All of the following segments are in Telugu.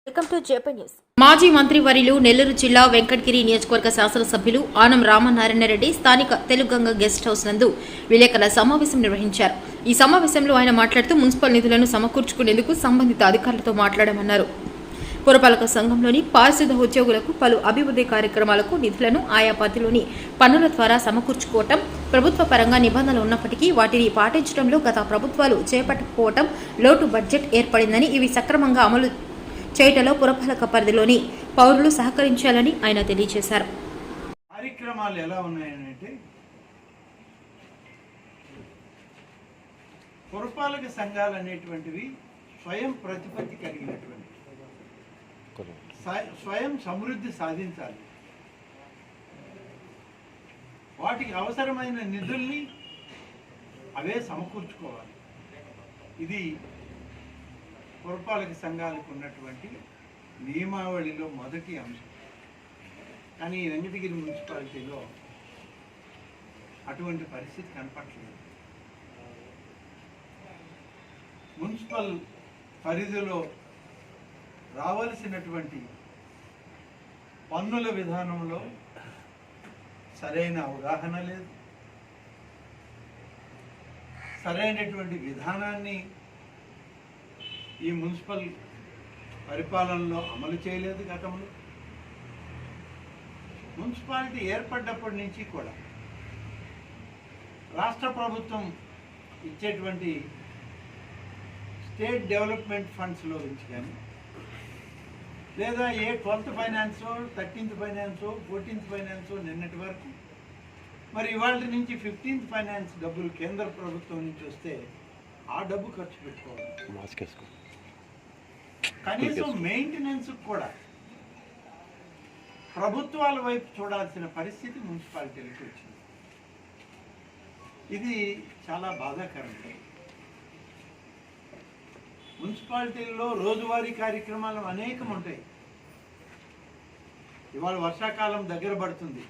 Welcome to JP news. మాజీ మంత్రి వర్యులు నెల్లూరు జిల్లా వెంకటగిరి నియోజకవర్గ శాసనసభ్యులు ఆనం రామనారాయణరెడ్డి స్థానిక తెలుగంగ గెస్ట్ హౌస్ నందు విలేకరుల సమావేశం నిర్వహించారు. ఈ సమావేశంలో ఆయన మాట్లాడుతూ మున్సిపల్ నిధులను సమకూర్చుకునేందుకు సంబంధిత అధికారులతో మాట్లాడామన్నారు. పురపాలక సంఘంలోని పారిశుద్ధ ఉద్యోగులకు పలు అభివృద్ధి కార్యక్రమాలకు నిధులను ఆయా పరిధిలోని పన్నుల ద్వారా సమకూర్చుకోవటం, ప్రభుత్వ పరంగా నిబంధనలు ఉన్నప్పటికీ వాటిని పాటించడంలో గత ప్రభుత్వాలు చేపట్టకపోవటం లోటు బడ్జెట్ ఏర్పడిందని, ఇవి సక్రమంగా అమలు చేయటంలో పురపాలక పరిధిలోని పౌరులు సహకరించాలని ఆయన తెలియజేశారు. కార్యక్రమాలు ఎలా ఉన్నాయంటే, పురపాలక సంఘాలు అనేటువంటివి స్వయం ప్రతిపత్తి కలిగినటువంటి, స్వయం సమృద్ధి సాధించాలి. వాటికి అవసరమైన నిధుల్ని అవే సమకూర్చుకోవాలి. ఇది పురపాలక సంఘాలకు ఉన్నటువంటి నియమావళిలో మొదటి అంశం. కానీ వెంకటగిరి మున్సిపాలిటీలో అటువంటి పరిస్థితి కనపట్లేదు. మున్సిపల్ పరిధిలో రావాల్సినటువంటి పన్నుల విధానంలో సరైన అవగాహన లేదు, సరైనటువంటి విధానాన్ని ఈ మున్సిపల్ పరిపాలనలో అమలు చేయలేదు. గతంలో మున్సిపాలిటీ ఏర్పడ్డప్పటి నుంచి కూడా రాష్ట్ర ప్రభుత్వం ఇచ్చేటువంటి స్టేట్ డెవలప్మెంట్ ఫండ్స్లో నుంచి కానీ, లేదా ఏ 12th ఫైనాన్సో 13th ఫైనాన్సో 14th ఫైనాన్సో నిన్నటి వరకు, మరి ఇవాళ నుంచి 15th ఫైనాన్స్ డబ్బులు కేంద్ర ప్రభుత్వం నుంచి వస్తే ఆ డబ్బు ఖర్చు పెట్టుకోవాలి. కనీసం మెయింటెనెన్స్ కూడా ప్రభుత్వాల వైపు చూడాల్సిన పరిస్థితి మున్సిపాలిటీలకు వచ్చింది. ఇది చాలా బాధాకరం. మున్సిపాలిటీల్లో రోజువారీ కార్యక్రమాలు అనేకం ఉంటాయి. ఇవాళ వర్షాకాలం దగ్గర పడుతుంది.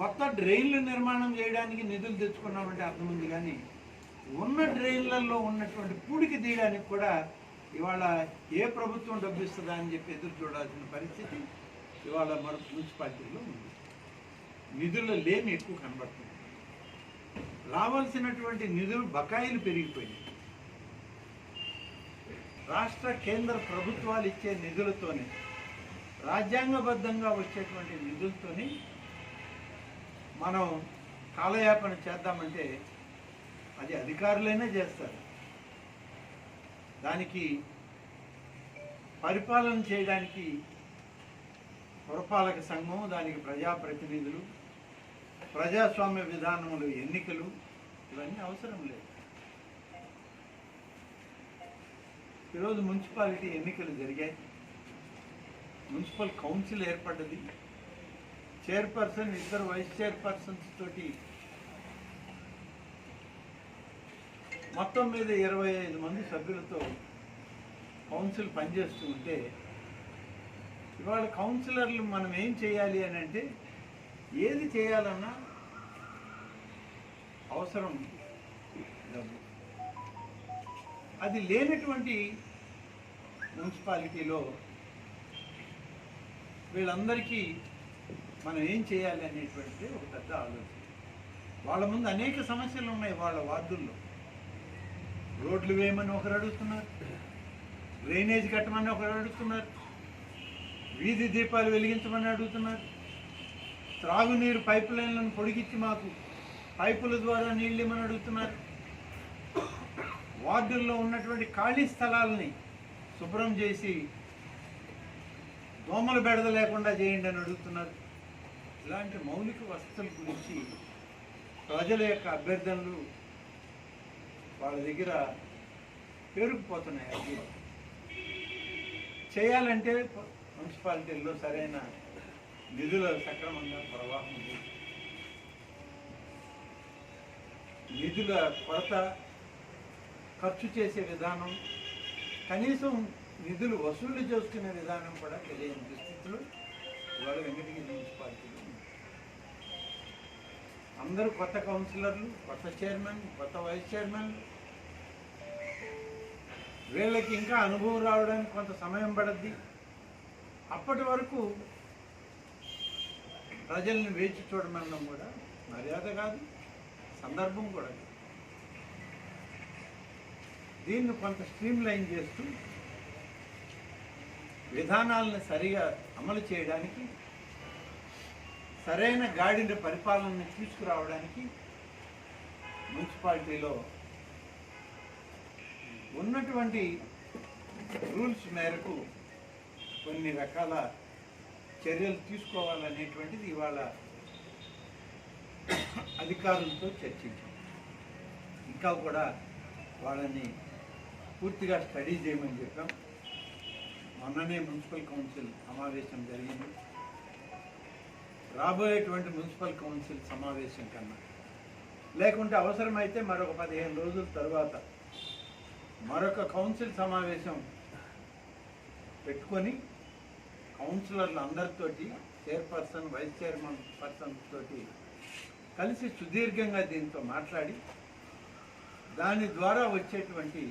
కొత్త డ్రైన్లు నిర్మాణం చేయడానికి నిధులు తెచ్చుకున్నామంటే అర్థం ఉంది, కానీ ఉన్న డ్రైన్లలో ఉన్నటువంటి పూడికి తీయడానికి కూడా ఇవాళ ఏ ప్రభుత్వం డబ్బు ఇస్తుందా అని చెప్పి ఎదురు చూడాల్సిన పరిస్థితి ఇవాళ మన మున్సిపాలిటీలో ఉంది. నిధుల లేమి ఎక్కువ కనబడుతుంది. రావాల్సినటువంటి నిధులు బకాయిలు పెరిగిపోయినాయి. రాష్ట్ర కేంద్ర ప్రభుత్వాలు ఇచ్చే నిధులతోనే, రాజ్యాంగబద్ధంగా వచ్చేటువంటి నిధులతోనే మనం కాలయాపన చేద్దామంటే అది అధికారులైనా చేస్తారు. దానికి పరిపాలన చేయడానికి పురపాలక సంఘం, దానికి ప్రజాప్రతినిధులు, ప్రజాస్వామ్య విధానములు, ఎన్నికలు ఇవన్నీ అవసరం లేదు. ఈరోజు మున్సిపాలిటీ ఎన్నికలు జరిగాయి. మున్సిపల్ కౌన్సిల్ ఏర్పడ్డది. చైర్పర్సన్, 2 వైస్ చైర్పర్సన్స్ తోటి మొత్తం మీద 25 మంది సభ్యులతో కౌన్సిల్ పనిచేస్తూ ఉంటే, ఇవాళ కౌన్సిలర్లు మనం ఏం చేయాలి అని అంటే, ఏది చేయాలన్నా అవసరం డబ్బు. అది లేనటువంటి మున్సిపాలిటీలో వీళ్ళందరికీ మనం ఏం చేయాలి అనేటువంటిది ఒక పెద్ద ఆలోచన. వాళ్ళ ముందు అనేక సమస్యలు ఉన్నాయి. వాళ్ళ వార్డుల్లో రోడ్లు వేయమని ఒకరు అడుగుతున్నారు, డ్రైనేజ్ కట్టమని ఒకరు అడుగుతున్నారు, వీధి దీపాలు వెలిగించమని అడుగుతున్నారు, త్రాగునీరు పైప్ లైన్లను పొడిగించి మాకు పైపుల ద్వారా నీళ్ళు ఇవ్వమని అడుగుతున్నారు, వార్డుల్లో ఉన్నటువంటి ఖాళీ స్థలాలని శుభ్రం చేసి దోమల బెడద లేకుండా చేయండి అని అడుగుతున్నారు. ఇలాంటి మౌలిక వసతుల గురించి ప్రజల యొక్క అభ్యర్థనలు వాళ్ళ దగ్గర పేరుకుపోతున్నాయి. అది చేయాలంటే మున్సిపాలిటీల్లో సరైన నిధుల సక్రమంగా ప్రవాహం ఉంది. నిధుల కొరత, ఖర్చు చేసే విధానం, కనీసం నిధులు వసూలు చేసుకునే విధానం కూడా తెలియని దుస్థితులు ఇవాళ వెంకటగిరి మున్సిపాలిటీలో ఉంది. అందరూ కొత్త కౌన్సిలర్లు, కొత్త చైర్మన్, కొత్త వైస్ చైర్మన్, వీళ్ళకి ఇంకా అనుభవం రావడానికి కొంత సమయం పడద్ది. అప్పటి వరకు ప్రజల్ని వేచి చూడమనడం కూడా మర్యాద కాదు, సందర్భం కూడా కాదు. దీన్ని కొంత స్ట్రీమ్ లైన్ చేస్తూ విధానాలను సరిగా అమలు చేయడానికి, సరైన గాడిన పరిపాలనని తీసుకురావడానికి మున్సిపాలిటీలో ఉన్నటువంటి రూల్స్ మేరకు కొన్ని రకాల చర్యలు తీసుకోవాలనేటువంటిది ఇవాళ అధికారులతో చర్చించాం. ఇంకా కూడా వాళ్ళని పూర్తిగా స్టడీ చేయమని చెప్పాం. మొన్ననే మున్సిపల్ కౌన్సిల్ సమావేశం జరిగింది. రాబోయేటువంటి మున్సిపల్ కౌన్సిల్ సమావేశం కన్నా లేకుంటే అవసరమైతే మరొక 15 రోజుల తర్వాత మరొక కౌన్సిల్ సమావేశం పెట్టుకొని కౌన్సిలర్లు అందరితోటి, చైర్పర్సన్, వైస్ చైర్మన్ పర్సన్ తోటి కలిసి సుదీర్ఘంగా దీంతో మాట్లాడి దాని ద్వారా వచ్చేటువంటి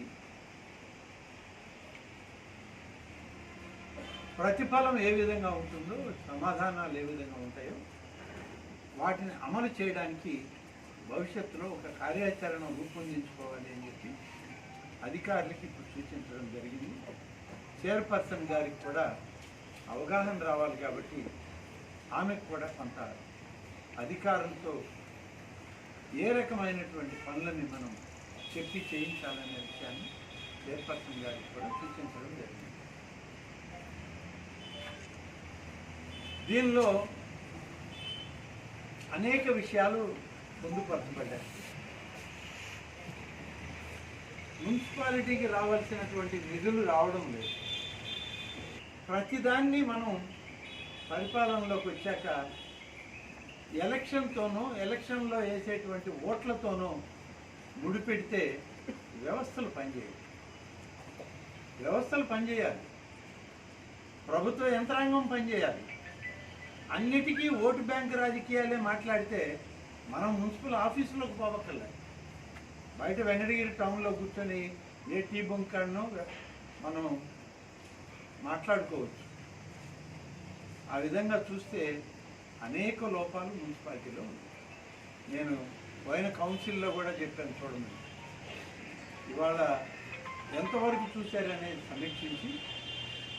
ప్రతిఫలం ఏ విధంగా ఉంటుందో, సమాధానాలు ఏ విధంగా ఉంటాయో వాటిని అమలు చేయడానికి భవిష్యత్తులో ఒక కార్యాచరణ రూపొందించుకోవాలి అని చెప్పి అధికారులకి ఇప్పుడు సూచించడం జరిగింది. చైర్పర్సన్ గారికి కూడా అవగాహన రావాలి కాబట్టి ఆమెకు కూడా కొంత అధికారులతో ఏ రకమైనటువంటి పనులని మనం చెప్పి చేయించాలనే విషయాన్ని చైర్పర్సన్ గారికి కూడా సూచించడం జరిగింది. దీనిలో అనేక విషయాలు పొందుపరచబడ్డాయి. మున్సిపాలిటీకి రావాల్సినటువంటి నిధులు రావడం లేదు. ప్రతిదాన్ని మనం పరిపాలనలోకి వచ్చాక ఎలక్షన్తోనో, ఎలక్షన్లో వేసేటువంటి ఓట్లతోనో ముడిపెడితే వ్యవస్థలు పనిచేయాలి. వ్యవస్థలు పనిచేయాలి, ప్రభుత్వ యంత్రాంగం పనిచేయాలి. అన్నిటికీ ఓటు బ్యాంక్ రాజకీయాలే మాట్లాడితే మనం మున్సిపల్ ఆఫీసులోకి పోవక్కర్లేదు. బయట వెంకటగిరి టౌన్లో కూర్చొని ఏ టీ బంకాడనో మనం మాట్లాడుకోవచ్చు. ఆ విధంగా చూస్తే అనేక లోపాలు మున్సిపాలిటీలో ఉన్నాయి. నేను పోయిన కౌన్సిల్లో కూడా చెప్పాను, చూడండి ఇవాళ ఎంతవరకు చూశారనేది సమీక్షించి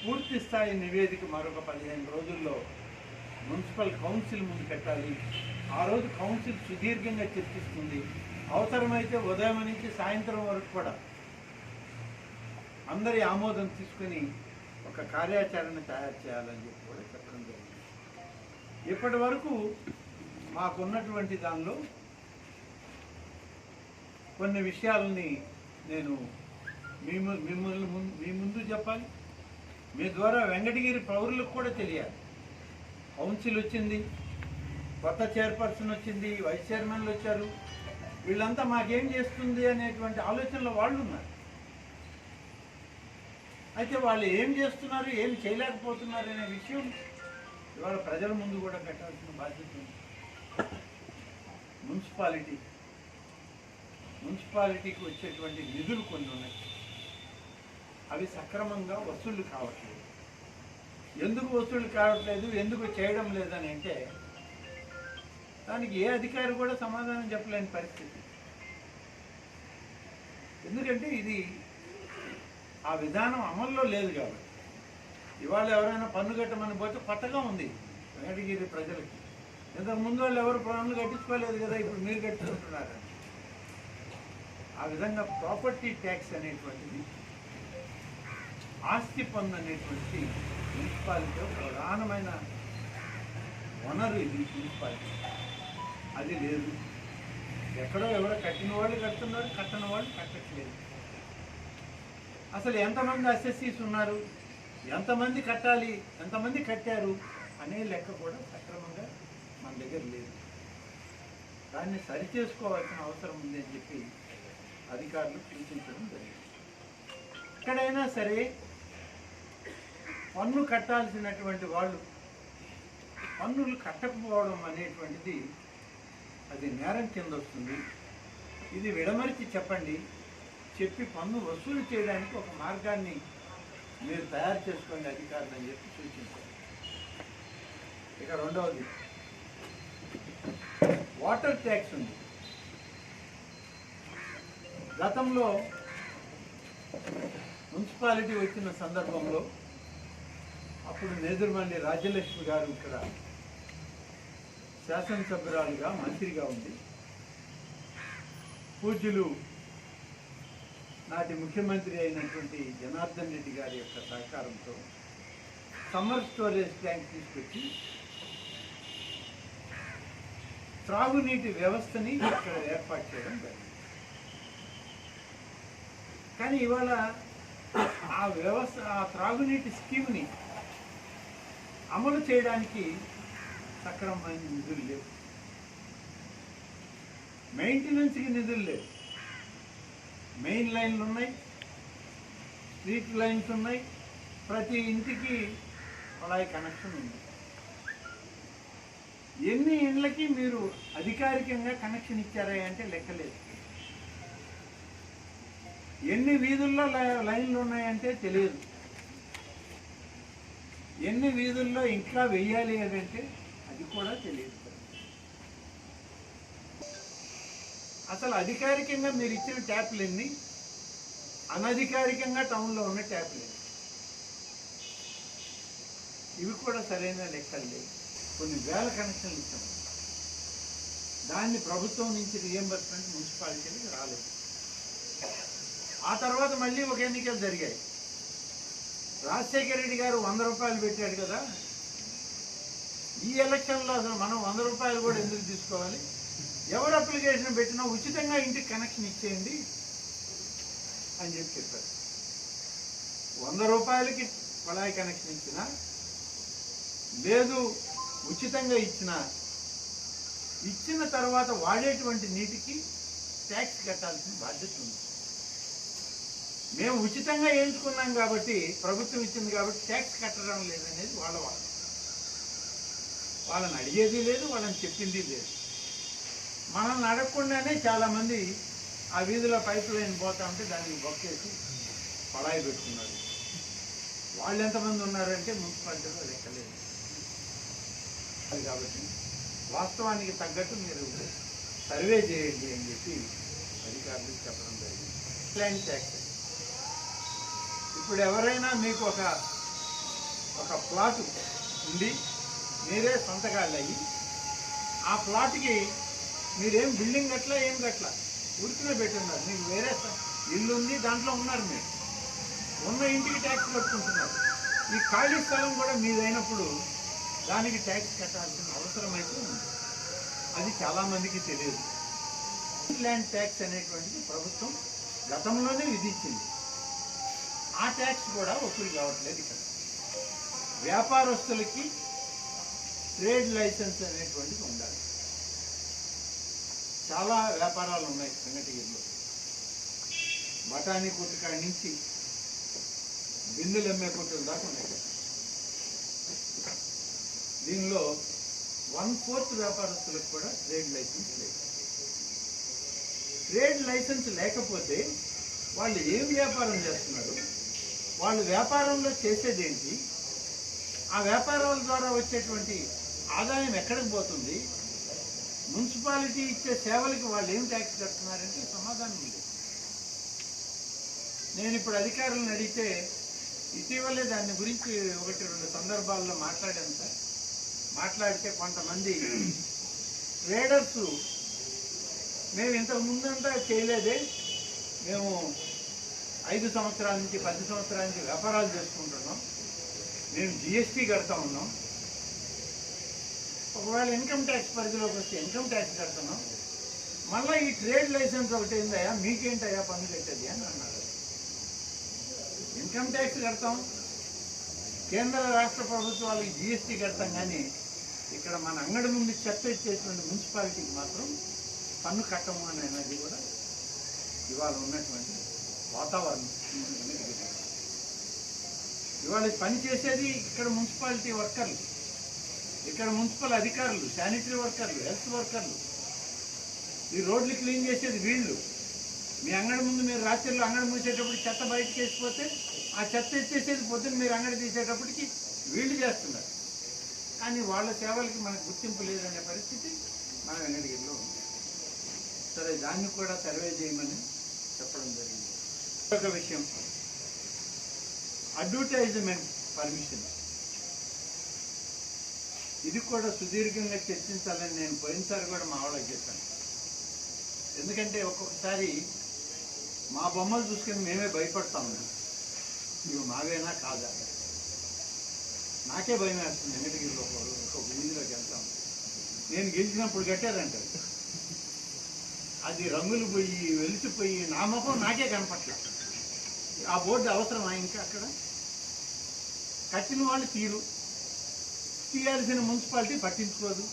పూర్తి స్థాయి నివేదిక మరొక 15 రోజుల్లో మున్సిపల్ కౌన్సిల్ ముందు పెట్టాలి. ఆ రోజు కౌన్సిల్ సుదీర్ఘంగా చర్చిస్తుంది. అవసరమైతే ఉదయం నుంచి సాయంత్రం వరకు కూడా అందరి ఆమోదం తీసుకుని ఒక కార్యాచరణ తయారు చేయాలని చెప్పి కూడా చెప్పడం జరిగింది. ఇప్పటి వరకు మాకున్నటువంటి దానిలో కొన్ని విషయాలని నేను మీ ముందు చెప్పాలి. మీ ద్వారా వెంకటగిరి పౌరులకు కూడా తెలియాలి. కౌన్సిల్ వచ్చింది, కొత్త చైర్పర్సన్ వచ్చింది, వైస్ చైర్మన్లు వచ్చారు. వీళ్ళంతా మాకేం చేస్తుంది అనేటువంటి ఆలోచనలో వాళ్ళు ఉన్నారు. అయితే వాళ్ళు ఏం చేస్తున్నారు, ఏం చేయలేకపోతున్నారు అనే విషయం ఇవాళ ప్రజల ముందు కూడా పెట్టాల్సిన బాధ్యత ఉంది. మున్సిపాలిటీకి వచ్చేటువంటి నిధులు కొన్ని ఉన్నాయి. అవి సక్రమంగా వసూళ్లు కావట్లేదు. ఎందుకు వసూళ్లు కావట్లేదు, ఎందుకు చేయడం లేదని అంటే దానికి ఏ అధికారి కూడా సమాధానం చెప్పలేని పరిస్థితి. ఎందుకంటే ఇది ఆ విధానం అమల్లో లేదు కాబట్టి. ఇవాళ ఎవరైనా పన్ను కట్టమని పోతే కొత్తగా ఉంది వెంకటగిరి ప్రజలకి. ఇంతకు ముందు వాళ్ళు ఎవరు పన్నులు కట్టించుకోలేదు కదా, ఇప్పుడు మీరు కట్టించుకుంటున్నారు. ఆ విధంగా ప్రాపర్టీ ట్యాక్స్ అనేటువంటిది, ఆస్తి పన్ను అనేటువంటి మున్సిపాలిటీ ప్రధానమైన వనరు ఇది మున్సిపాలిటీ. అది లేదు. ఎక్కడో ఎవరో కట్టిన వాళ్ళు కడుతున్నారు, కట్టని వాళ్ళు కట్టట్లేదు. అసలు ఎంతమంది అసెస్సీస్ ఉన్నారు, ఎంతమంది కట్టాలి, ఎంతమంది కట్టారు అనే లెక్క కూడా సక్రమంగా మన దగ్గర లేదు. దాన్ని సరిచేసుకోవాల్సిన అవసరం ఉంది అని చెప్పి అధికారులు సూచించడం జరిగింది. ఎక్కడైనా సరే పన్ను కట్టాల్సినటువంటి వాళ్ళు పన్నులు కట్టకపోవడం అనేటువంటిది అది నేరం కింద వస్తుంది. ఇది విడమరిచి చెప్పండి. చెప్పి పన్ను వసూలు చేయడానికి ఒక మార్గాన్ని మీరు తయారు చేసుకోండి అధికారులు అని చెప్పి సూచించారు. ఇక రెండవది వాటర్ ట్యాక్స్ ఉంది. గతంలో మున్సిపాలిటీ వచ్చిన సందర్భంలో అప్పుడు నేదురుమల్లి రాజ్యలక్ష్మి గారు ఇక్కడ శాసనసభ్యురాలుగా మంత్రిగా ఉంది. పూజ్యులు నాటి ముఖ్యమంత్రి అయినటువంటి జనార్దన్ రెడ్డి గారి యొక్క సహకారంతో సమ్మర్ స్టోరేజ్ ట్యాంక్ తీసుకొచ్చి త్రాగునీటి వ్యవస్థని ఇక్కడ ఏర్పాటు చేయడం జరిగింది. కానీ ఇవాళ ఆ వ్యవస్థ, ఆ త్రాగునీటి స్కీమ్ని అమలు చేయడానికి సక్రమమైన నిధులు లేవు, మెయింటెనెన్స్కి నిధులు లేవు. మెయిన్ లైన్లు ఉన్నాయి, స్ట్రీట్ లైన్స్ ఉన్నాయి, ప్రతి ఇంటికి కుళాయి కనెక్షన్ ఉంది. ఎన్ని ఇండ్లకి మీరు అధికారికంగా కనెక్షన్ ఇచ్చారా అంటే లెక్కలేదు. ఎన్ని వీధుల్లో లైన్లు ఉన్నాయంటే తెలియదు. ఎన్ని వీధుల్లో ఇంకా వెయ్యాలి అంటే అది కూడా తెలియదు. అసలు అధికారికంగా మీరు ఇచ్చిన ట్యాప్లు ఎన్ని, అనధికారికంగా టౌన్లో ఉన్న ట్యాప్లు ఎన్ని, ఇవి కూడా సరైన లెక్కలు లేవు. కొన్ని వేల కనెక్షన్లు ఇచ్చాం, దాన్ని ప్రభుత్వం నుంచి రియంబర్స్మెంట్ మున్సిపాలిటీలకు రాలేదు. ఆ తర్వాత మళ్ళీ ఒక ఎన్నికలు జరిగాయి. రాజశేఖర రెడ్డి గారు 100 రూపాయలు పెట్టాడు కదా, ఈ ఎలక్షన్లో అసలు మనం 100 రూపాయలు కూడా ఎందుకు తీసుకోవాలి, ఎవరు అప్లికేషన్ పెట్టినా ఉచితంగా ఇంటికి కనెక్షన్ ఇచ్చేయండి అని చెప్పారు. 100 రూపాయలకి కుళాయి కనెక్షన్ ఇచ్చినా లేదు, ఉచితంగా ఇచ్చిన తర్వాత వాడేటువంటి నీటికి ట్యాక్స్ కట్టాల్సిన బాధ్యత ఉంది. మేము ఉచితంగా వేయించుకున్నాం కాబట్టి, ప్రభుత్వం ఇచ్చింది కాబట్టి ట్యాక్స్ కట్టడం లేదనేది వాళ్ళ వాదన. వాళ్ళని అడిగేది లేదు, వాళ్ళని చెప్పింది లేదు. మనల్ని అడగకుండానే చాలామంది ఆ వీధిలో పైప్ లైన్ పోతా ఉంటే దానికి బొక్కేసి పడాయి పెట్టుకున్నారు. వాళ్ళు ఎంతమంది ఉన్నారంటే మున్సిపాలిటీలో లెక్కలేదు. కాబట్టి వాస్తవానికి తగ్గట్టు మీరు సర్వే చేయండి అని చెప్పి అధికారులకు చెప్పడం జరిగింది. ల్యాండ్ ట్యాక్స్ ఇప్పుడు ఎవరైనా మీకు ఒక ప్లాట్ ఉండి మీరే సొంతకాళ్ళు అయ్యి ఆ ప్లాట్కి మీరేం బిల్డింగ్ గట్లా ఏం గట్లా ఉరికినే పెట్టున్నారు. మీకు వేరే ఇల్లు ఉంది, దాంట్లో ఉన్నారు. మీరు ఉన్న ఇంటికి ట్యాక్స్ కట్టుకుంటున్నారు. ఈ ఖాళీ స్థలం కూడా మీదైనప్పుడు దానికి ట్యాక్స్ కట్టాల్సిన అవసరం అయితే ఉంది. అది చాలామందికి తెలియదు. ల్యాండ్ ట్యాక్స్ అనేటువంటిది ప్రభుత్వం గతంలోనే విధించింది. ఆ ట్యాక్స్ కూడా వసూలు కావట్లేదు. ఇక్కడ వ్యాపారస్తులకి ట్రేడ్ లైసెన్స్ అనేటువంటిది ఉండాలి. చాలా వ్యాపారాలు ఉన్నాయి వెంకటగిరిలో. బఠానీ కొట్టు కాడి నుంచి బిందులు అమ్మే కొట్టుల దాకా ఉన్నాయి. దీనిలో 1/4 వ్యాపారస్తులకు కూడా ట్రేడ్ లైసెన్స్ లేదు. ట్రేడ్ లైసెన్స్ లేకపోతే వాళ్ళు ఏం వ్యాపారం చేస్తున్నారు, వాళ్ళు వ్యాపారంలో చేసేదేంటి, ఆ వ్యాపారాల ద్వారా వచ్చేటువంటి ఆదాయం ఎక్కడికి పోతుంది, మున్సిపాలిటీ ఇచ్చే సేవలకి వాళ్ళు ఏం ట్యాక్స్ కడుతున్నారంటే సమాధానం లేదు. నేను ఇప్పుడు అధికారులను అడిగితే ఇటీవలే దాని గురించి 1-2 సందర్భాల్లో మాట్లాడాను సార్. మాట్లాడితే కొంతమంది ట్రేడర్స్ మేము ఇంతకు ముందంతా చేయలేదే, మేము 5 సంవత్సరాల నుంచి 10 సంవత్సరాల నుంచి వ్యాపారాలు చేసుకుంటున్నాం, మేము జిఎస్టీ కడతా ఉన్నాం, ఒకవేళ ఇన్కమ్ ట్యాక్స్ పరిధిలోకి వస్తే ఇన్కమ్ ట్యాక్స్ కడుతున్నాం, మళ్ళీ ఈ ట్రేడ్ లైసెన్స్ ఒకటి ఏందయ్యా, మీకేంటయ్యా పన్ను కట్టేది అని అన్నారు. ఇన్కమ్ ట్యాక్స్ కడతాం, కేంద్ర రాష్ట్ర ప్రభుత్వాలకి జిఎస్టీ కడతాం, కానీ ఇక్కడ మన అంగడి ముందు చెత్త ఇచ్చేటువంటి మున్సిపాలిటీకి మాత్రం పన్ను కట్టము అనేది కూడా ఇవాళ ఉన్నటువంటి వాతావరణం. ఇవాళ పని చేసేది ఇక్కడ మున్సిపాలిటీ వర్కర్లు, ఇక్కడ మున్సిపల్ అధికారులు, శానిటరీ వర్కర్లు, హెల్త్ వర్కర్లు, ఈ రోడ్లు క్లీన్ చేసేది వీళ్ళు. మీ అంగడి ముందు మీరు రాత్రిలో అంగడి మూసేటప్పుడు చెత్త బయటకు వేసిపోతే ఆ చెత్త ఎత్తేసేది పొద్దున్న మీరు అంగడి తీసేటప్పటికి వీళ్ళు చేస్తున్నారు. కానీ వాళ్ళ సేవలకి మనకు గుర్తింపు లేదనే పరిస్థితి మన వెంకటగిరిలో ఉంది. సరే, దాన్ని కూడా సర్వే చేయమని చెప్పడం జరిగింది. ఒక విషయం, అడ్వర్టైజ్మెంట్ పర్మిషన్, ఇది కూడా సుదీర్ఘంగా చర్చించాలని నేను పోయినసారి కూడా మా వాళ్ళకి చెప్పాను. ఎందుకంటే ఒక్కొక్కసారి మా బొమ్మలు చూసుకొని మేమే భయపడతా ఉన్నాం, ఇవి మావేనా కాదా. నాకే భయం వేస్తుంది. వెంకటగిరిలో ఒక వీధిలోకి వెళ్తాం, నేను గెలిచినప్పుడు కట్టారంటారు, అది రంగులు పోయి వెలిసిపోయి నా ముఖం నాకే కనపట్ల. ఆ బోర్డు అవసరమా ఇంకా అక్కడ? కట్టిన వాళ్ళు తీయాల్సిన మున్సిపాలిటీ పట్టించుకోదు.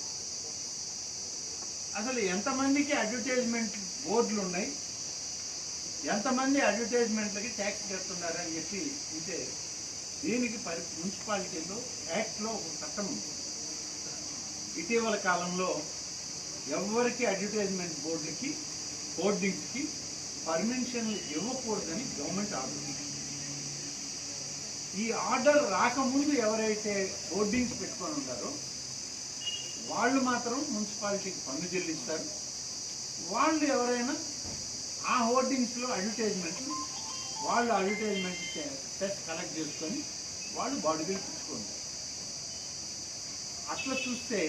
అసలు ఎంతమందికి అడ్వర్టైజ్మెంట్ బోర్డులు ఉన్నాయి, ఎంతమంది అడ్వర్టైజ్మెంట్లకి ట్యాక్స్ కడుతున్నారని చెప్పి ఉంటే దీనికి మున్సిపాలిటీలో యాక్ట్లో ఒక చట్టం ఉంది. ఇటీవల కాలంలో ఎవరికి అడ్వర్టైజ్మెంట్ బోర్డులకి హోర్డింగ్స్కి పర్మిషన్లు ఇవ్వకూడదని గవర్నమెంట్ ఆర్డర్. ఈ ఆర్డర్ రాకముందు ఎవరైతే హోర్డింగ్స్ పెట్టుకొని ఉన్నారో వాళ్ళు మాత్రం మున్సిపాలిటీకి పన్ను చెల్లిస్తారు. వాళ్ళు ఎవరైనా ఆ హోర్డింగ్స్లో అడ్వర్టైజ్మెంట్లు వాళ్ళు అడ్వర్టైజ్మెంట్ సెస్ కలెక్ట్ చేసుకొని వాళ్ళు బాడుగలు పుచ్చుకుంటారు. అట్లా చూస్తే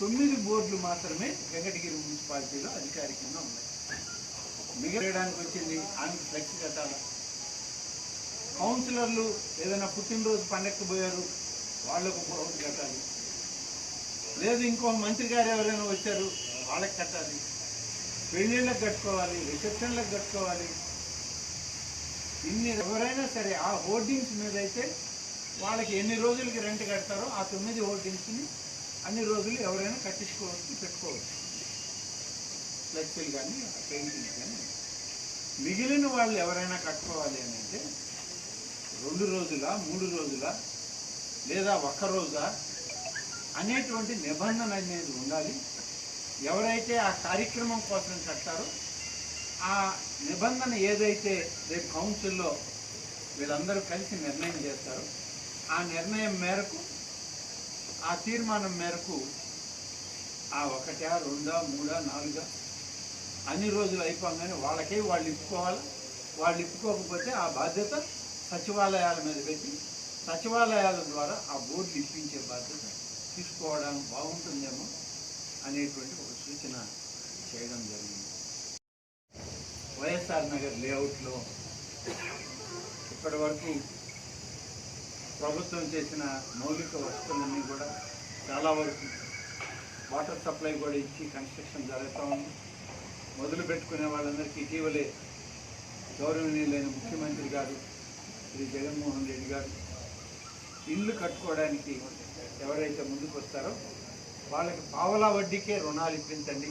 9 బోర్డులు మాత్రమే వెంకటగిరి మున్సిపాలిటీలో అధికారికంగా ఉన్నాయి. మిగలడానికి వచ్చింది ఆమెకు ఫ్లెక్స్ కట్టాలా, కౌన్సిలర్లు ఏదైనా పుట్టినరోజు పండగకు పోయారు వాళ్ళకు బోర్డు కట్టాలి, లేదు ఇంకో మంత్రి గారు ఎవరైనా వచ్చారు వాళ్ళకి కట్టాలి, పెళ్ళిళ్ళకి కట్టుకోవాలి, రిసెప్షన్లకు కట్టుకోవాలి. ఇన్ని ఎవరైనా సరే ఆ హోర్డింగ్స్ మీద అయితే వాళ్ళకి ఎన్ని రోజులకి రెంట్ కడతారో ఆ 9 హోర్డింగ్స్ని అన్ని రోజులు ఎవరైనా కట్టించుకోవచ్చు, పెట్టుకోవచ్చు, ఫ్లెక్సీలు కానీ పెయింటింగ్స్ కానీ. మిగిలిన వాళ్ళు ఎవరైనా కట్టుకోవాలి అని అంటే 2 రోజుల 3 రోజుల లేదా 1 రోజా అనేటువంటి నిబంధన అనేది ఉండాలి. ఎవరైతే ఆ కార్యక్రమం కోసం కట్టారో ఆ నిబంధన ఏదైతే రేపు కౌన్సిల్లో వీళ్ళందరూ కలిసి నిర్ణయం చేస్తారో ఆ నిర్ణయం మేరకు, ఆ తీర్మానం మేరకు ఆ 1, 2, 3, 4 అన్ని రోజులు అయిపోగానే వాళ్ళకే వాళ్ళు ఇప్పుకోవాలి. వాళ్ళు ఇప్పుకోకపోతే ఆ బాధ్యత సచివాలయాల మీద పెట్టి సచివాలయాల ద్వారా ఆ బోర్డు ఇప్పించే బాధ్యత తీసుకోవడానికి బాగుంటుందేమో అనేటువంటి ఒక సూచన చేయడం జరిగింది. వైఎస్ఆర్ నగర్ లేఅవుట్లో ఇప్పటి వరకు ప్రభుత్వం చేసిన మౌలిక వసతులన్నీ కూడా చాలా వరకు వాటర్ సప్లై కూడా ఇచ్చి కన్స్ట్రక్షన్ జరుగుతూ ఉంది. మొదలు పెట్టుకునే వాళ్ళందరికీ ఇటీవలే గౌరవనీయులైన ముఖ్యమంత్రి గారు శ్రీ జగన్మోహన్ రెడ్డి గారు ఇల్లు కట్టుకోవడానికి ఎవరైతే ముందుకు వస్తారో వాళ్ళకి పావలా వడ్డీకే రుణాలు ఇప్పించండి.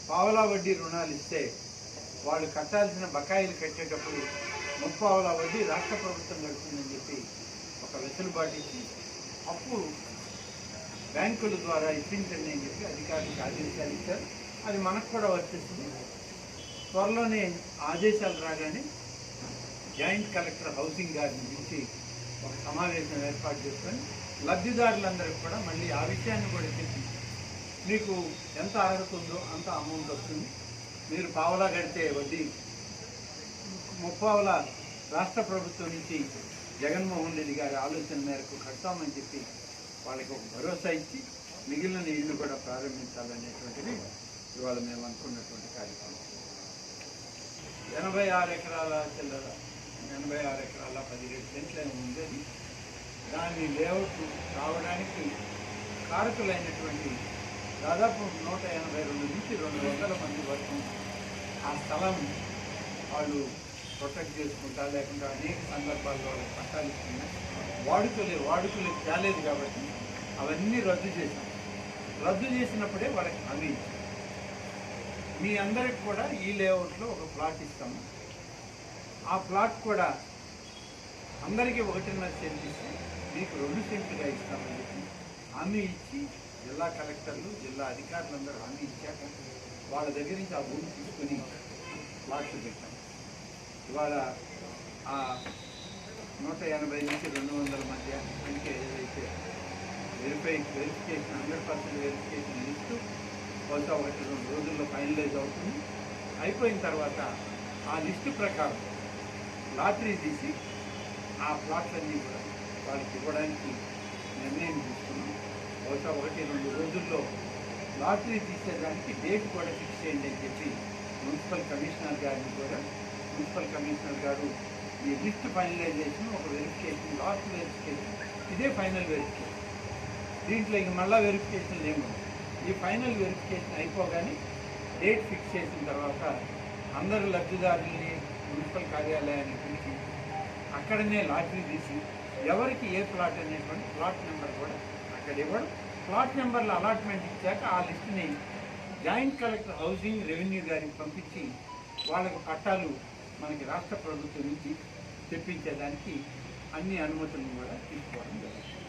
పావలా వడ్డీ రుణాలు ఇస్తే వాళ్ళు కట్టాల్సిన బకాయిలు కట్టేటప్పుడు 30 వడ్డీ రాష్ట్ర ప్రభుత్వం కడుతుందని చెప్పి ఒక వెసులుబాటు ఇచ్చి అప్పు బ్యాంకుల ద్వారా ఇప్పించండి అని చెప్పి అధికారులకు ఆదేశాలు ఇచ్చారు. అది మనకు కూడా వర్తిస్తుంది. త్వరలోనే ఆదేశాలు రాగానే జాయింట్ కలెక్టర్ హౌసింగ్ గారిని పిలిచి ఒక సమావేశం ఏర్పాటు చేసుకొని లబ్ధిదారులందరికీ కూడా మళ్ళీ ఆ విషయాన్ని కూడా చెప్పి మీకు ఎంత అర్హత ఉందో అంత అమౌంట్ వస్తుంది, మీరు పావలా కడితే వడ్డీ 30 రాష్ట్ర ప్రభుత్వం నుంచి జగన్మోహన్ రెడ్డి గారి ఆలోచన మేరకు కడతామని చెప్పి వాళ్ళకి ఒక భరోసా ఇచ్చి మిగిలిన ఇల్లు కూడా ప్రారంభించాలనేటువంటిది ఇవాళ మేము అనుకున్నటువంటి కార్యక్రమం. 86 ఎకరాల చిల్లర 86 ఎకరాల 17 సెంట్ల ఉండేది. దాని లేఅవుట్ రావడానికి కారకులైనటువంటి దాదాపు 182 నుంచి 200 మంది వరకు ఆ స్థలం వాళ్ళు ప్రొటెక్ట్ చేసుకుంటారు, లేకుండా అనేక సందర్భాల్లో వాళ్ళకి పట్టాలు ఇస్తున్నాయి. వాడుకలు తేలేదు కాబట్టి అవన్నీ రద్దు చేశాం. రద్దు చేసినప్పుడే వాళ్ళకి హామీ ఇచ్చాం, మీ అందరికి కూడా ఈ లేఅవుట్లో ఒక ప్లాట్ ఇస్తాము, ఆ ప్లాట్ కూడా అందరికీ 1.5 సెంట్ ఇస్తే మీకు 2 సెంట్లుగా ఇస్తామని చెప్పి హామీ ఇచ్చి జిల్లా కలెక్టర్లు జిల్లా అధికారులందరూ హామీ ఇచ్చాక వాళ్ళ దగ్గర నుంచి ఆ భూమి తీసుకుని ప్లాట్లు పెట్టాం. ఇవాళ ఆ 180 నుంచి 200 మధ్య అంటే ఏదైతే వెరిఫికేషన్ 100% వెరిఫికేషన్ లిస్టు బహుశా 1-2 రోజుల్లో ఫైనలైజ్ అవుతుంది. అయిపోయిన తర్వాత ఆ లిస్టు ప్రకారం లాటరీ తీసి ఆ ప్లాట్లన్నీ కూడా వాళ్ళకి ఇవ్వడానికి నిర్ణయం తీసుకున్నాం. బహుశా 1-2 రోజుల్లో లాటరీ తీసేదానికి డేట్ కూడా ఫిక్స్ చేయండి అని చెప్పి మున్సిపల్ కమిషనర్ గారు ఈ లిస్ట్ ఫైనలైజేషన్ ఒక వెరిఫికేషన్, లాస్ట్ వెరిఫికేషన్, ఇదే ఫైనల్ వెరిఫికేషన్. దీంట్లో ఇంక మళ్ళీ వెరిఫికేషన్ ఏమో. ఈ ఫైనల్ వెరిఫికేషన్ అయిపోగానే డేట్ ఫిక్స్ చేసిన తర్వాత అందరు లబ్ధిదారుల్ని మున్సిపల్ కార్యాలయానికి పిలిచి అక్కడనే లాటరీ తీసి ఎవరికి ఏ ప్లాట్ అనేటువంటి ప్లాట్ నెంబర్ కూడా అక్కడ ఇవ్వడం. ప్లాట్ నెంబర్లు అలాట్మెంట్ ఇచ్చాక ఆ లిస్టుని జాయింట్ కలెక్టర్ హౌసింగ్ రెవెన్యూ గారికి పంపించి వాళ్ళకి పట్టాలు మనకి రాష్ట్ర ప్రభుత్వం నుంచి తెప్పించేదానికి అన్ని అనుమతులను కూడా తీసుకోవడం జరుగుతుంది.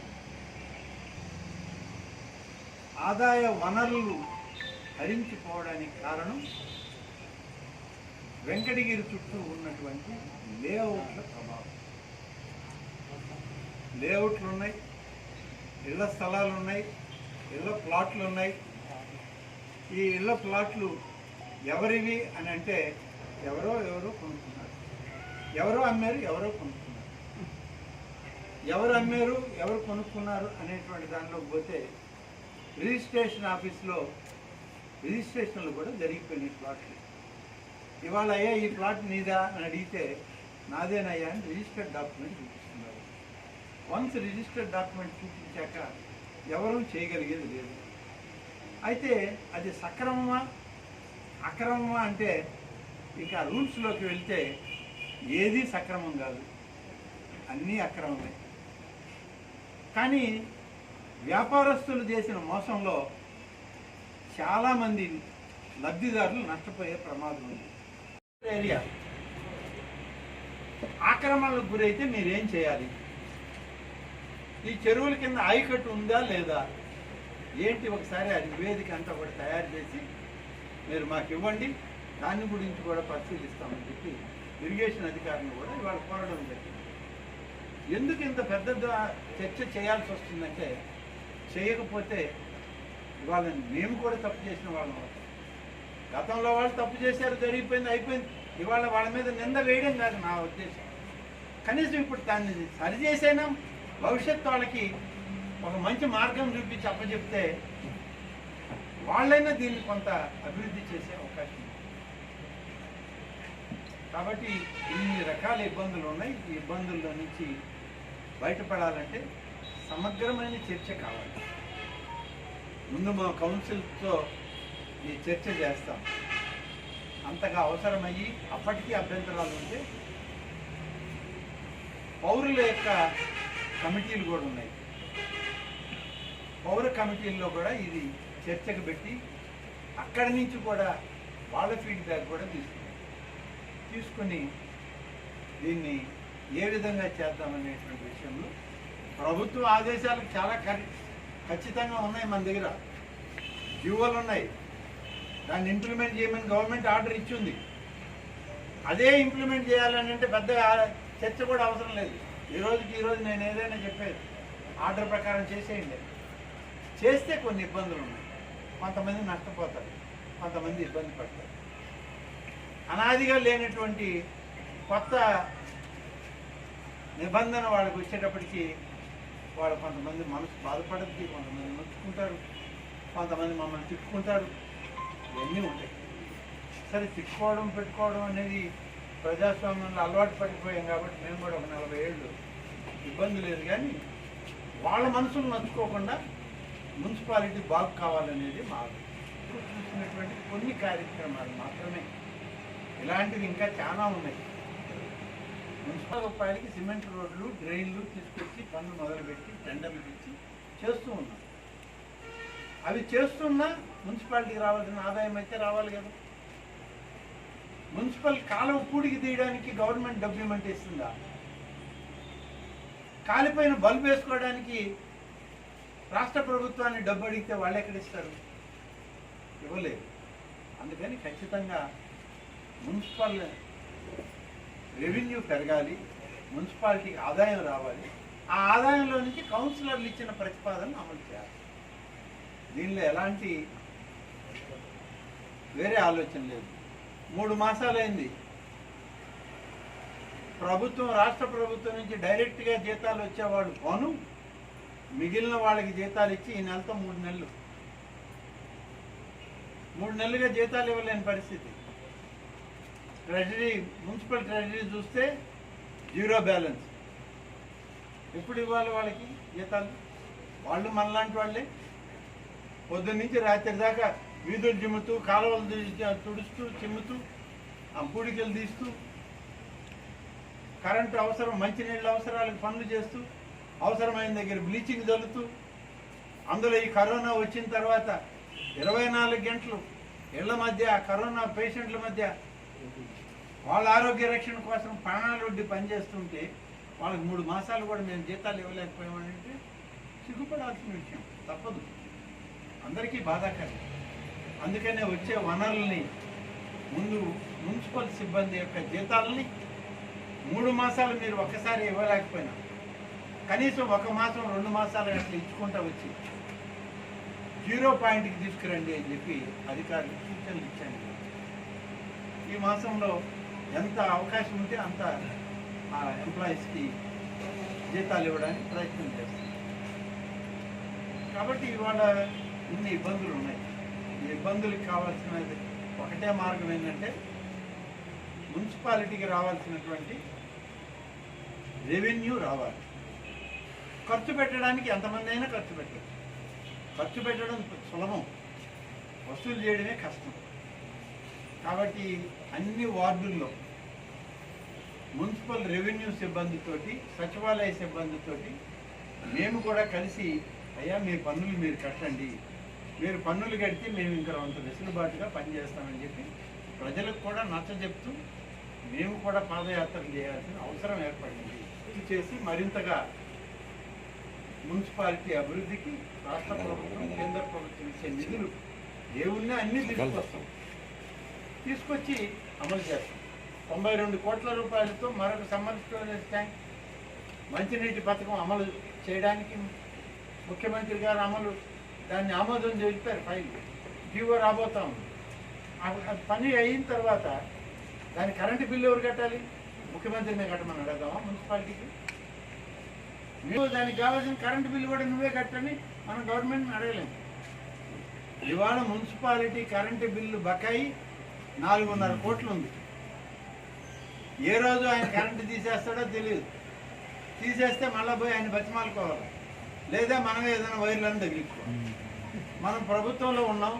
ఆదాయ వనరులు హరించిపోవడానికి కారణం వెంకటగిరి చుట్టూ ఉన్నటువంటి లేఅవుట్ల ప్రభావం. లేఅవుట్లు ఉన్నాయి, ఇళ్ల స్థలాలు ఉన్నాయి, ఇళ్ల ప్లాట్లు ఉన్నాయి. ఈ ఇళ్ల ప్లాట్లు ఎవరివి అని అంటే ఎవరో కొనుక్కున్నారు, ఎవరో అమ్మారు, ఎవరో కొనుక్కున్నారు. ఎవరు అమ్మారు, ఎవరు కొనుక్కున్నారు అనేటువంటి దానిలోకి పోతే రిజిస్ట్రేషన్ ఆఫీస్లో రిజిస్ట్రేషన్లు కూడా జరిగిపోయినాయి ప్లాట్లు. ఇవాళ అయ్యా ఈ ప్లాట్ నీదా అని అడిగితే నాదేనయ్యా అని రిజిస్టర్డ్ డాక్యుమెంట్ చూపిస్తున్నారు. వన్స్ రిజిస్టర్డ్ డాక్యుమెంట్ చూపించాక ఎవరూ చేయగలిగేది లేదు. అయితే అది సక్రమమా అక్రమమా అంటే ఇక రూల్స్లోకి వెళ్తే ఏది సక్రమం కాదు, అన్నీ అక్రమమే. కానీ వ్యాపారస్తులు చేసిన మోసంలో చాలామంది లబ్ధిదారులు నష్టపోయే ప్రమాదం ఉంది. ఏరియా ఆక్రమణలకు గురైతే మీరేం చేయాలి? ఈ చెరువుల కింద ఆయకట్టు ఉందా లేదా ఏంటి ఒకసారి ఆ నివేదిక అంతా కూడా తయారు చేసి మీరు మాకు ఇవ్వండి, దాని గురించి కూడా పరిశీలిస్తామని చెప్పి ఇరిగేషన్ అధికారులను కూడా ఇవాళ కోరడం జరిగింది. ఎందుకు ఇంత పెద్ద చర్చ చేయాల్సి వస్తుందంటే చేయకపోతే ఇవాళ మేము కూడా తప్పు చేసిన వాళ్ళం అవుతాం. గతంలో వాళ్ళు తప్పు చేశారు, జరిగిపోయింది, అయిపోయింది. ఇవాళ వాళ్ళ మీద నింద వేయడం కాదు నా ఉద్దేశం. కనీసం ఇప్పుడు దాన్ని సరిచేసైనా భవిష్యత్తు వాళ్ళకి ఒక మంచి మార్గం చూపించి అప్పచెప్తే వాళ్ళైనా దీన్ని కొంత అభివృద్ధి చేసే అవకాశం ఉంది. కాబట్టి ఇన్ని రకాల ఇబ్బందులు ఉన్నాయి. ఈ ఇబ్బందుల్లో నుంచి బయటపడాలంటే సమగ్రమైన చర్చ కావాలి. ముందు మా కౌన్సిల్తో ఈ చర్చ చేస్తాం. అంతగా అవసరమయ్యి అప్పటికీ అభ్యంతరాలు ఉంటే పౌరుల యొక్క కమిటీలు కూడా ఉన్నాయి. పౌర కమిటీల్లో కూడా ఇది చర్చకు పెట్టి అక్కడి నుంచి కూడా వాళ్ళ ఫీడ్బ్యాక్ కూడా తీసుకుని దీన్ని ఏ విధంగా చేద్దామనేటువంటి విషయంలో ప్రభుత్వ ఆదేశాలు చాలా ఖచ్చితంగా ఉన్నాయి. మన దగ్గర జీవోలు ఉన్నాయి, దాన్ని ఇంప్లిమెంట్ చేయమని గవర్నమెంట్ ఆర్డర్ ఇచ్చింది. అదే ఇంప్లిమెంట్ చేయాలని అంటే పెద్ద చర్చ కూడా అవసరం లేదు. ఈరోజు నేను ఏదైనా చెప్పేది ఆర్డర్ ప్రకారం చేసేయండి. చేస్తే కొన్ని ఇబ్బందులు ఉన్నాయి, కొంతమంది నష్టపోతారు, కొంతమంది ఇబ్బంది పడతారు. అనాదిగా లేనటువంటి కొత్త నిబంధన వాళ్ళకి వచ్చేటప్పటికి వాళ్ళు కొంతమంది మనసు బాధపడద్ది, కొంతమంది నొచ్చుకుంటారు, కొంతమంది మమ్మల్ని తిట్టుకుంటారు. ఇవన్నీ ఉంటాయి. సరే, తిట్టుకోవడం పెట్టుకోవడం అనేది ప్రజాస్వామ్యంలో అలవాటు పడిపోయాం కాబట్టి మేము కూడా ఒక 40 ఏళ్ళు ఇబ్బంది లేదు. కానీ వాళ్ళ మనసులు నచ్చుకోకుండా మున్సిపాలిటీ బాగు కావాలనేది మా చూసినటువంటి కొన్ని కార్యక్రమాలు మాత్రమే. ఇలాంటివి ఇంకా చాలా ఉన్నాయి. మున్సిపల్ రూపాయలకి సిమెంట్ రోడ్లు, డ్రైన్లు తీసుకొచ్చి పనులు మొదలుపెట్టి టెండర్లు ఇచ్చి చేస్తూ ఉన్నాం. అవి చేస్తున్నా మున్సిపాలిటీకి రావాల్సిన ఆదాయం అయితే రావాలి కదా. మున్సిపల్ కాలువ పూడికి తీయడానికి గవర్నమెంట్ డబ్బు ఇవ్వమంటే ఇస్తుందా? కాలిపోయిన బల్బు వేసుకోవడానికి రాష్ట్ర ప్రభుత్వాన్ని డబ్బు అడిగితే వాళ్ళు ఎక్కడ ఇస్తారు? ఇవ్వలేదు. అందుకని ఖచ్చితంగా మున్సిపల్ రెవెన్యూ పెరగాలి, మున్సిపాలిటీకి ఆదాయం రావాలి. ఆ ఆదాయంలో నుంచి కౌన్సిలర్లు ఇచ్చిన ప్రతిపాదనను అమలు చేయాలి. దీనిలో ఎలాంటి వేరే ఆలోచన లేదు. 3 మాసాలైంది ప్రభుత్వం, రాష్ట్ర ప్రభుత్వం నుంచి డైరెక్ట్గా జీతాలు వచ్చేవాళ్ళు పోను, మిగిలిన వాళ్ళకి జీతాలు ఇచ్చి ఈ నెలతో 3 నెలలు 3 నెలలుగా జీతాలు ఇవ్వలేని పరిస్థితి. ట్రెజరీ, మున్సిపల్ ట్రెజరీ చూస్తే 0 బ్యాలెన్స్. ఎప్పుడు ఇవ్వాలి వాళ్ళకి జీతాలు? వాళ్ళు మనలాంటి వాళ్ళే. పొద్దున్న నుంచి రాత్రి దాకా వీధులు చిమ్ముతూ, కాలువలు తుడుస్తూ, చిమ్ముతూ, పూడికలు తీస్తూ, కరెంటు అవసరం, మంచినీళ్ళ అవసరాలకు పనులు చేస్తూ, అవసరమైన దగ్గర బ్లీచింగ్ చల్లుతూ, అందులో ఈ కరోనా వచ్చిన తర్వాత 24 గంటలు ఇళ్ల మధ్య, కరోనా పేషెంట్ల మధ్య వాళ్ళ ఆరోగ్య రక్షణ కోసం ప్రాణాలు వడ్డీ పనిచేస్తుంటే వాళ్ళకి 3 మాసాలు కూడా మేము జీతాలు ఇవ్వలేకపోయామంటే సిగ్గుపడాల్సిన విషయం. తప్పదు, అందరికీ బాధాకరం. అందుకనే వచ్చే వనరుల్ని ముందు మున్సిపల్ సిబ్బంది యొక్క జీతాలని 3 మాసాలు మీరు ఒక్కసారి ఇవ్వలేకపోయినా కనీసం 1 మాసం 2 మాసాలు అట్లా ఇచ్చుకుంటూ వచ్చి 0 పాయింట్కి తీసుకురండి అని చెప్పి అధికారులకు సూచనలు ఇచ్చాను. ఈ మాసంలో ఎంత అవకాశం ఉంటే అంత ఆ ఎంప్లాయీస్కి జీతాలు ఇవ్వడానికి ప్రయత్నం చేస్తాం. కాబట్టి ఇవాళ ఇన్ని ఇబ్బందులు ఉన్నాయి. ఈ ఇబ్బందులకు కావాల్సినది ఒకటే మార్గం ఏంటంటే మున్సిపాలిటీకి రావాల్సినటువంటి రెవెన్యూ రావాలి. ఖర్చు పెట్టడానికి ఎంతమంది అయినా ఖర్చు పెట్టచ్చు. ఖర్చు పెట్టడం సులభం, వసూలు చేయడమే కష్టం. కాబట్టి అన్ని వార్డుల్లో మున్సిపల్ రెవెన్యూ సిబ్బందితోటి, సచివాలయ సిబ్బందితోటి మేము కూడా కలిసి, అయ్యా మీ పన్నులు మీరు కట్టండి, మీరు పన్నులు కడితే మేము ఇంకా అంత వెసులుబాటుగా పనిచేస్తామని చెప్పి ప్రజలకు కూడా నచ్చజెప్తూ మేము కూడా పాదయాత్రలు చేయాల్సిన అవసరం ఏర్పడింది. ఇది చేసి మరింతగా మున్సిపాలిటీ అభివృద్ధికి రాష్ట్ర ప్రభుత్వం, కేంద్ర ప్రభుత్వం ఇచ్చే నిధులు ఏమున్నా అన్నీ తీసుకొచ్చి అమలు చేస్తాం. 92 కోట్ల రూపాయలతో మరొక సమ్మర్ స్టోరేజ్ ట్యాంక్, మంచినీటి పథకం అమలు చేయడానికి ముఖ్యమంత్రి గారు దాన్ని ఆమోదం చేస్తారు. ఫైల్ జీవో రాబోతా ఉంది. పని అయిన తర్వాత దాని కరెంటు బిల్లు ఎవరు కట్టాలి? ముఖ్యమంత్రిని కట్టమని అడగదామా మున్సిపాలిటీకి? నువ్వు దానికి కావాల్సిన కరెంటు బిల్లు కూడా నువ్వే కట్టని మనం గవర్నమెంట్ని అడగలేము. ఇవాళ మున్సిపాలిటీ కరెంటు బిల్లు బకాయి 4.5 కోట్లు ఉంది. ఏ రోజు ఆయన కరెంటు తీసేస్తాడో తెలియదు. తీసేస్తే మళ్ళీ పోయి ఆయన బతిమాలుకోవాలి, లేదా మనమే ఏదైనా వైర్లను తగిలించుకోవాలి. మనం ప్రభుత్వంలో ఉన్నాం,